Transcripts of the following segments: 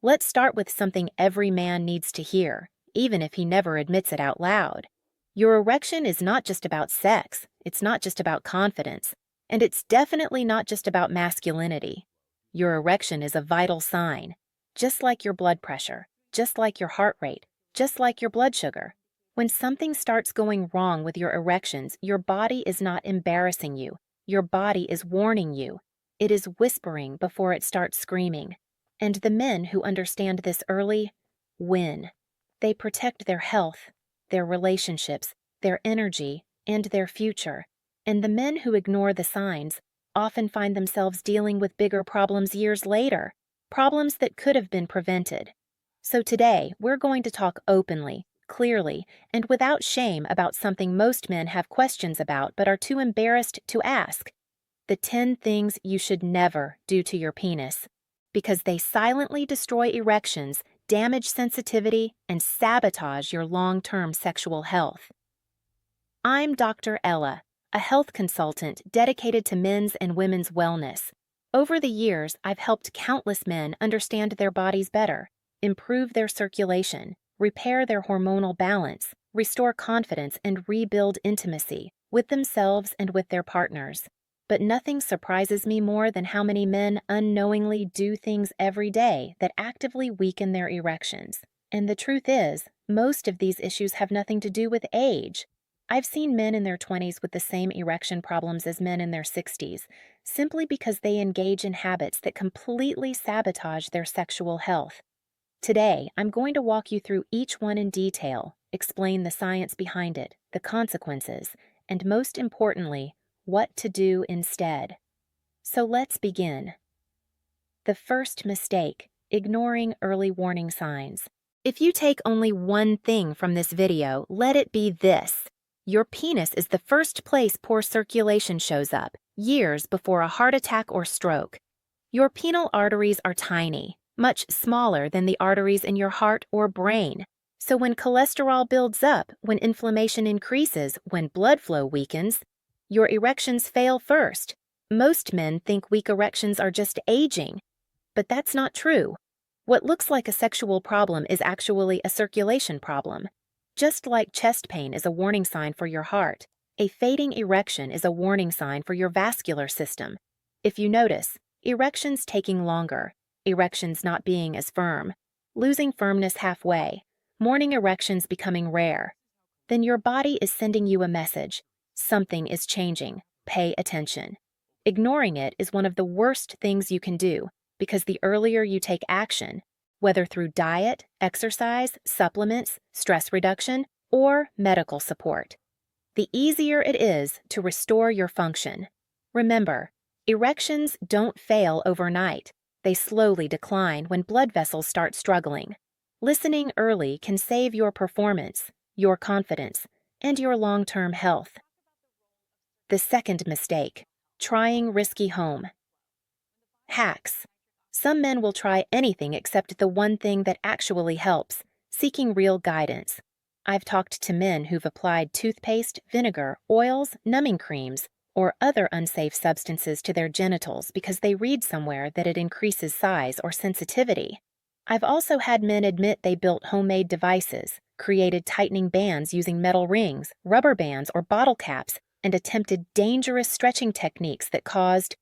Let's start with something every man needs to hear, even if he never admits it out loud. Your erection is not just about sex, it's not just about confidence, and it's definitely not just about masculinity. Your erection is a vital sign, just like your blood pressure, just like your heart rate, just like your blood sugar. When something starts going wrong with your erections, your body is not embarrassing you. Your body is warning you. It is whispering before it starts screaming. And the men who understand this early win. They protect their health, their relationships, their energy, and their future. And the men who ignore the signs often find themselves dealing with bigger problems years later, problems that could have been prevented. So today, we're going to talk openly, clearly, and without shame about something most men have questions about but are too embarrassed to ask. The 10 things you should never do to your penis, because they silently destroy erections, damage sensitivity, and sabotage your long-term sexual health. I'm Dr. Ella, a health consultant dedicated to men's and women's wellness. Over the years, I've helped countless men understand their bodies better, improve their circulation, repair their hormonal balance, restore confidence, and rebuild intimacy with themselves and with their partners. But nothing surprises me more than how many men unknowingly do things every day that actively weaken their erections. And the truth is, most of these issues have nothing to do with age. I've seen men in their 20s with the same erection problems as men in their 60s, simply because they engage in habits that completely sabotage their sexual health. Today, I'm going to walk you through each one in detail, explain the science behind it, the consequences, and most importantly, what to do instead. So let's begin. The first mistake, ignoring early warning signs. If you take only one thing from this video, let it be this. Your penis is the first place poor circulation shows up, years before a heart attack or stroke. Your penile arteries are tiny, much smaller than the arteries in your heart or brain. So when cholesterol builds up, when inflammation increases, when blood flow weakens, your erections fail first. Most men think weak erections are just aging, but that's not true. What looks like a sexual problem is actually a circulation problem. Just like chest pain is a warning sign for your heart, a fading erection is a warning sign for your vascular system. If you notice, erections taking longer, erections not being as firm, losing firmness halfway, morning erections becoming rare, then your body is sending you a message. Something is changing. Pay attention. Ignoring it is one of the worst things you can do, because the earlier you take action, whether through diet, exercise, supplements, stress reduction, or medical support, the easier it is to restore your function. Remember, erections don't fail overnight. They slowly decline when blood vessels start struggling. Listening early can save your performance, your confidence, and your long-term health. The second mistake, trying risky home. Hacks. Some men will try anything except the one thing that actually helps, seeking real guidance. I've talked to men who've applied toothpaste, vinegar, oils, numbing creams, or other unsafe substances to their genitals because they read somewhere that it increases size or sensitivity. I've also had men admit they built homemade devices, created tightening bands using metal rings, rubber bands, or bottle caps, and attempted dangerous stretching techniques that caused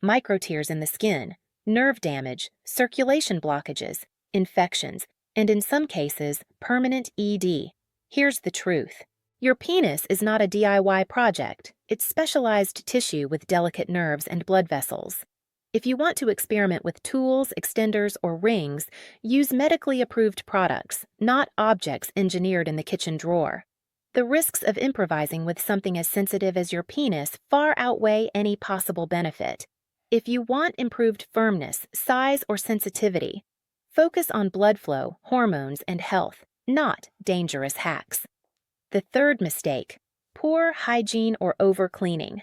microtears in the skin, nerve damage, circulation blockages, infections, and in some cases, permanent ED. Here's the truth. Your penis is not a DIY project. It's specialized tissue with delicate nerves and blood vessels. If you want to experiment with tools, extenders, or rings, use medically approved products, not objects engineered in the kitchen drawer. The risks of improvising with something as sensitive as your penis far outweigh any possible benefit. If you want improved firmness, size, or sensitivity, focus on blood flow, hormones, and health, not dangerous hacks. The third mistake, poor hygiene or over-cleaning.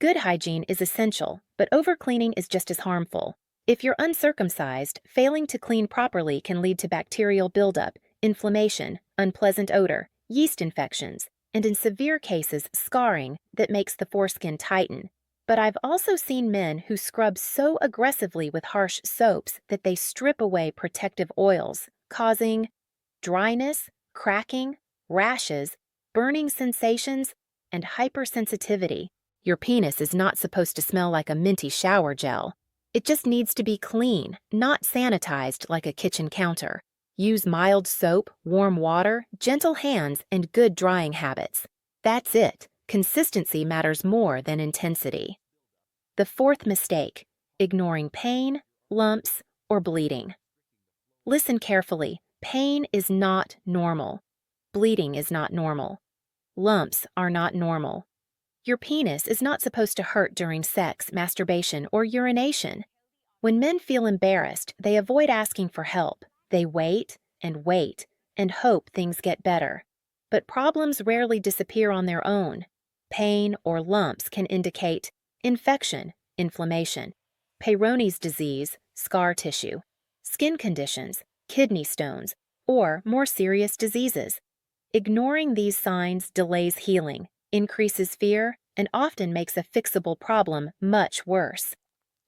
Good hygiene is essential, but over-cleaning is just as harmful. If you're uncircumcised, failing to clean properly can lead to bacterial buildup, inflammation, unpleasant odor, yeast infections, and in severe cases, scarring that makes the foreskin tighten. But I've also seen men who scrub so aggressively with harsh soaps that they strip away protective oils, causing dryness, cracking, rashes, burning sensations, and hypersensitivity. Your penis is not supposed to smell like a minty shower gel. It just needs to be clean, not sanitized like a kitchen counter. Use mild soap, warm water, gentle hands, and good drying habits. That's it. Consistency matters more than intensity. The fourth mistake: ignoring pain, lumps, or bleeding. Listen carefully. Pain is not normal. Bleeding is not normal. Lumps are not normal. Your penis is not supposed to hurt during sex, masturbation, or urination. When men feel embarrassed, they avoid asking for help. They wait and hope things get better. But problems rarely disappear on their own. Pain or lumps can indicate infection, inflammation, Peyronie's disease, scar tissue, skin conditions, kidney stones, or more serious diseases. Ignoring these signs delays healing, increases fear, and often makes a fixable problem much worse.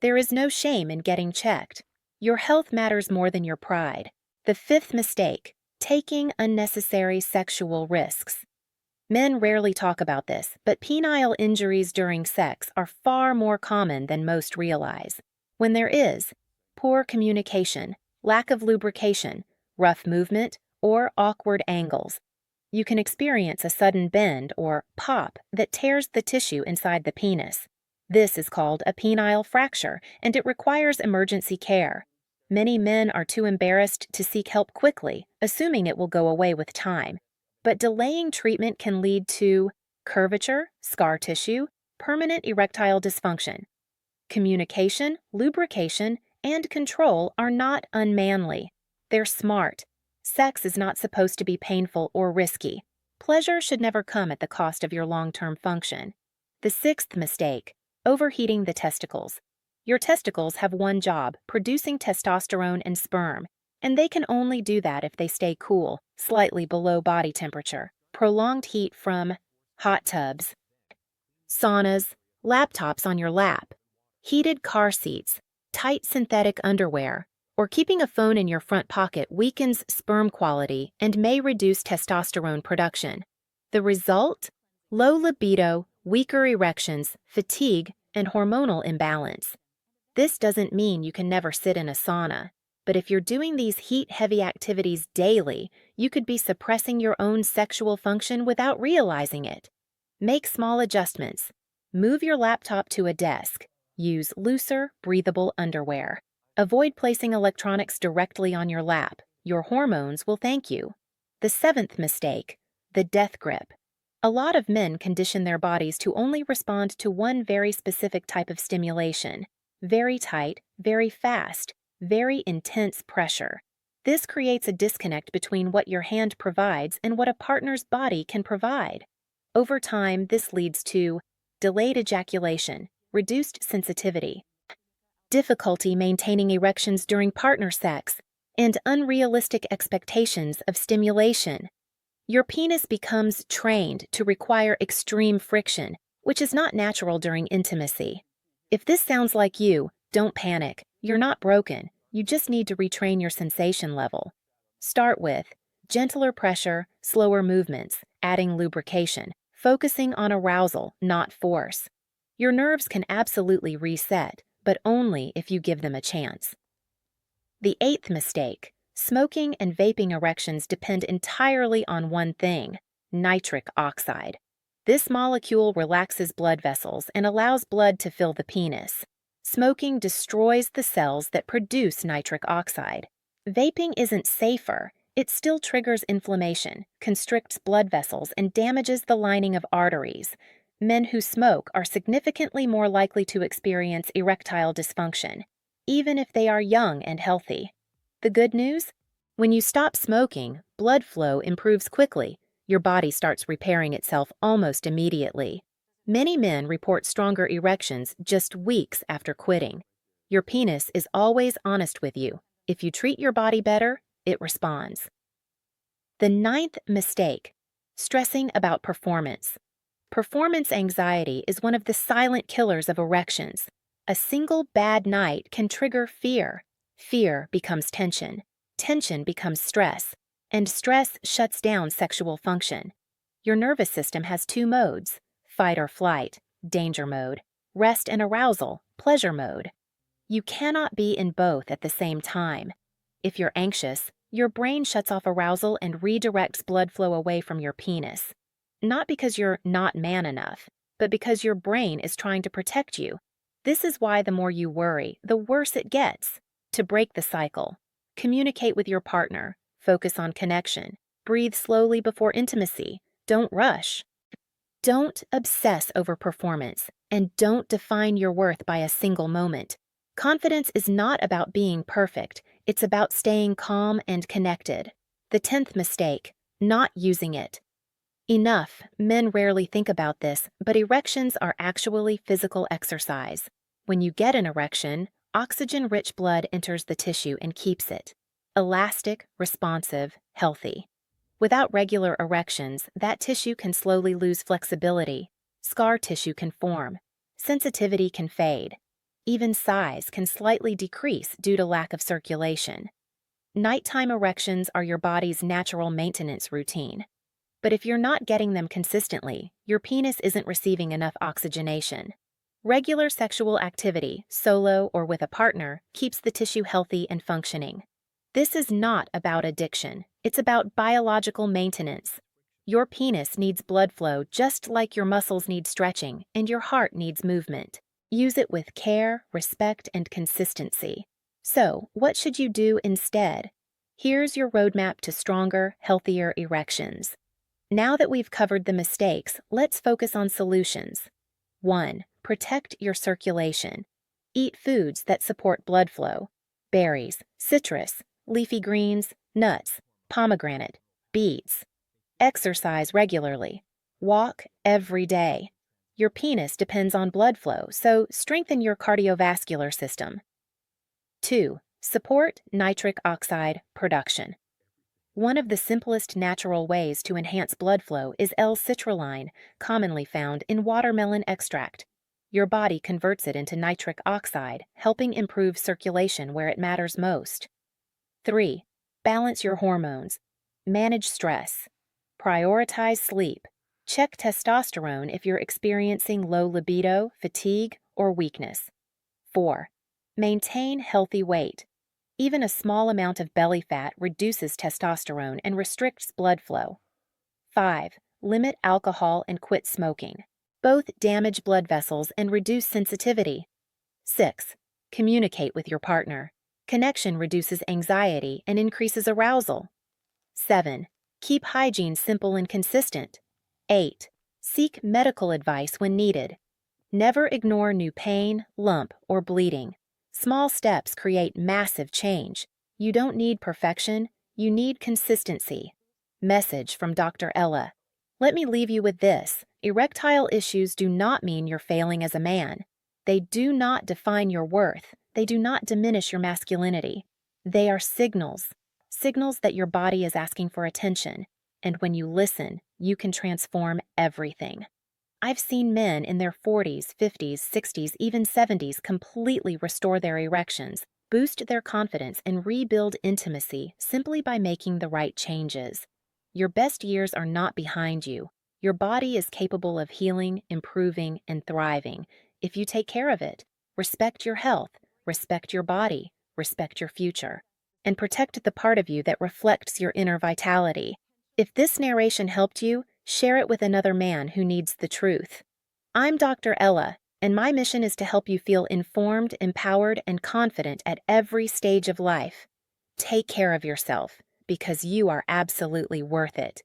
There is no shame in getting checked. Your health matters more than your pride. The fifth mistake: taking unnecessary sexual risks. Men rarely talk about this, but penile injuries during sex are far more common than most realize. When there is poor communication, lack of lubrication, rough movement, or awkward angles, you can experience a sudden bend or pop that tears the tissue inside the penis. This is called a penile fracture, and it requires emergency care. Many men are too embarrassed to seek help quickly, assuming it will go away with time. But delaying treatment can lead to curvature, scar tissue, permanent erectile dysfunction. Communication, lubrication, and control are not unmanly. They're smart. Sex is not supposed to be painful or risky. Pleasure should never come at the cost of your long-term function. The sixth mistake: overheating the testicles. Your testicles have one job: producing testosterone and sperm, and they can only do that if they stay cool, slightly below body temperature. Prolonged heat from hot tubs, saunas, laptops on your lap, heated car seats, tight synthetic underwear, or keeping a phone in your front pocket weakens sperm quality and may reduce testosterone production. The result? Low libido, weaker erections, fatigue, and hormonal imbalance. This doesn't mean you can never sit in a sauna, but if you're doing these heat-heavy activities daily, you could be suppressing your own sexual function without realizing it. Make small adjustments. Move your laptop to a desk. Use looser, breathable underwear. Avoid placing electronics directly on your lap. Your hormones will thank you. The seventh mistake: the death grip. A lot of men condition their bodies to only respond to one very specific type of stimulation: very tight, very fast, very intense pressure. This creates a disconnect between what your hand provides and what a partner's body can provide. Over time, this leads to delayed ejaculation, reduced sensitivity, difficulty maintaining erections during partner sex, and unrealistic expectations of stimulation. Your penis becomes trained to require extreme friction, which is not natural during intimacy. If this sounds like you, don't panic. You're not broken. You just need to retrain your sensation level. Start with gentler pressure, slower movements, adding lubrication, focusing on arousal, not force. Your nerves can absolutely reset, but only if you give them a chance. The eighth mistake: smoking and vaping erections depend entirely on one thing: nitric oxide. This molecule relaxes blood vessels and allows blood to fill the penis. Smoking destroys the cells that produce nitric oxide. Vaping isn't safer. It still triggers inflammation, constricts blood vessels, and damages the lining of arteries. Men who smoke are significantly more likely to experience erectile dysfunction, even if they are young and healthy. The good news? When you stop smoking, blood flow improves quickly. Your body starts repairing itself almost immediately. Many men report stronger erections just weeks after quitting. Your penis is always honest with you. If you treat your body better, it responds. The ninth mistake: stressing about performance. Performance anxiety is one of the silent killers of erections. A single bad night can trigger fear. Fear becomes tension. Tension becomes stress. And stress shuts down sexual function. Your nervous system has two modes: fight or flight, danger mode; rest and arousal, pleasure mode. You cannot be in both at the same time. If you're anxious, your brain shuts off arousal and redirects blood flow away from your penis. Not because you're not man enough, but because your brain is trying to protect you. This is why the more you worry, the worse it gets. To break the cycle, communicate with your partner, focus on connection, breathe slowly before intimacy, don't rush. Don't obsess over performance, and don't define your worth by a single moment. Confidence is not about being perfect, it's about staying calm and connected. The 10th mistake: not using it. Enough, men rarely think about this, but erections are actually physical exercise. When you get an erection, oxygen-rich blood enters the tissue and keeps it elastic, responsive, healthy. Without regular erections, that tissue can slowly lose flexibility. Scar tissue can form. Sensitivity can fade. Even size can slightly decrease due to lack of circulation. Nighttime erections are your body's natural maintenance routine. But if you're not getting them consistently, your penis isn't receiving enough oxygenation. Regular sexual activity, solo or with a partner, keeps the tissue healthy and functioning. This is not about addiction. It's about biological maintenance. Your penis needs blood flow just like your muscles need stretching and your heart needs movement. Use it with care, respect, and consistency. So, what should you do instead? Here's your roadmap to stronger, healthier erections. Now that we've covered the mistakes, let's focus on solutions. 1. Protect your circulation. Eat foods that support blood flow. Berries, citrus, leafy greens, nuts, pomegranate, beets. Exercise regularly. Walk every day. Your penis depends on blood flow, so strengthen your cardiovascular system. 2. Support nitric oxide production. One of the simplest natural ways to enhance blood flow is L-citrulline, commonly found in watermelon extract. Your body converts it into nitric oxide, helping improve circulation where it matters most. 3. Balance your hormones. Manage stress. Prioritize sleep. Check testosterone if you're experiencing low libido, fatigue, or weakness. 4. Maintain healthy weight. Even a small amount of belly fat reduces testosterone and restricts blood flow. 5. Limit alcohol and quit smoking. Both damage blood vessels and reduce sensitivity. 6. Communicate with your partner. Connection reduces anxiety and increases arousal. 7. Keep hygiene simple and consistent. 8. Seek medical advice when needed. Never ignore new pain, lump, or bleeding. Small steps create massive change. You don't need perfection, you need consistency. Message from Dr. Ella. Let me leave you with this. Erectile issues do not mean you're failing as a man. They do not define your worth. They do not diminish your masculinity. They are signals. Signals that your body is asking for attention. And when you listen, you can transform everything. I've seen men in their 40s, 50s, 60s, even 70s completely restore their erections, boost their confidence, and rebuild intimacy simply by making the right changes. Your best years are not behind you. Your body is capable of healing, improving, and thriving if you take care of it. Respect your health, respect your body, respect your future, and protect the part of you that reflects your inner vitality. If this narration helped you, share it with another man who needs the truth. I'm Dr. Ella, and my mission is to help you feel informed, empowered, and confident at every stage of life. Take care of yourself, because you are absolutely worth it.